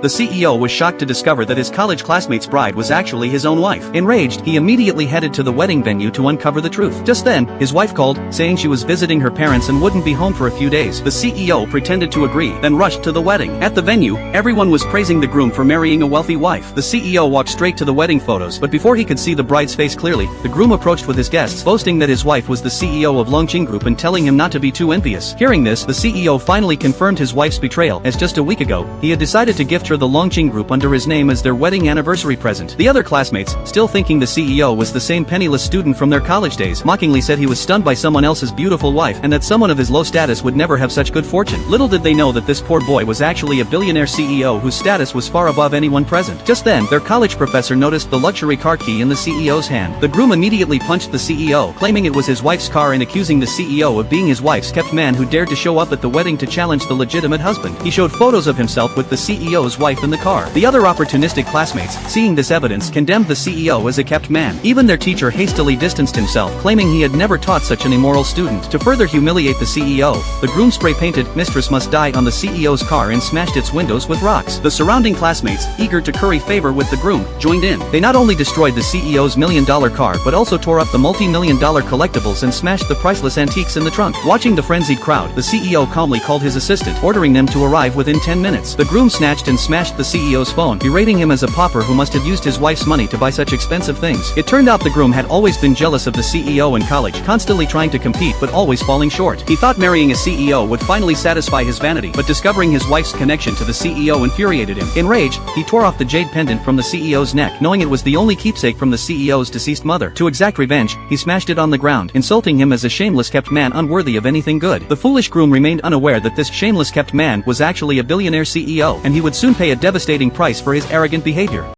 The CEO was shocked to discover that his college classmate's bride was actually his own wife. Enraged, he immediately headed to the wedding venue to uncover the truth. Just then, his wife called, saying she was visiting her parents and wouldn't be home for a few days. The CEO pretended to agree, then rushed to the wedding. At the venue, everyone was praising the groom for marrying a wealthy wife. The CEO walked straight to the wedding photos, but before he could see the bride's face clearly, the groom approached with his guests, boasting that his wife was the CEO of Longqing Group and telling him not to be too envious. Hearing this, the CEO finally confirmed his wife's betrayal, as just a week ago, he had decided to gift her the Longqing Group under his name as their wedding anniversary present. The other classmates, still thinking the CEO was the same penniless student from their college days, mockingly said he was stunned by someone else's beautiful wife and that someone of his low status would never have such good fortune. Little did they know that this poor boy was actually a billionaire CEO whose status was far above anyone present. Just then, their college professor noticed the luxury car key in the CEO's hand. The groom immediately punched the CEO, claiming it was his wife's car and accusing the CEO of being his wife's kept man who dared to show up at the wedding to challenge the legitimate husband. He showed photos of himself with the CEO's wife in the car. The other opportunistic classmates, seeing this evidence, condemned the CEO as a kept man. Even their teacher hastily distanced himself, claiming he had never taught such an immoral student. To further humiliate the CEO, the groom spray-painted "Mistress Must Die" on the CEO's car and smashed its windows with rocks. The surrounding classmates, eager to curry favor with the groom, joined in. They not only destroyed the CEO's million-dollar car but also tore up the multi-million-dollar collectibles and smashed the priceless antiques in the trunk. Watching the frenzied crowd, the CEO calmly called his assistant, ordering them to arrive within 10 minutes. The groom snatched and smashed the CEO's phone, berating him as a pauper who must have used his wife's money to buy such expensive things. It turned out the groom had always been jealous of the CEO in college, constantly trying to compete but always falling short. He thought marrying a CEO would finally satisfy his vanity, but discovering his wife's connection to the CEO infuriated him. Enraged, he tore off the jade pendant from the CEO's neck, knowing it was the only keepsake from the CEO's deceased mother. To exact revenge, he smashed it on the ground, insulting him as a shameless kept man unworthy of anything good. The foolish groom remained unaware that this shameless kept man was actually a billionaire CEO, and he would soon pay a devastating price for his arrogant behavior.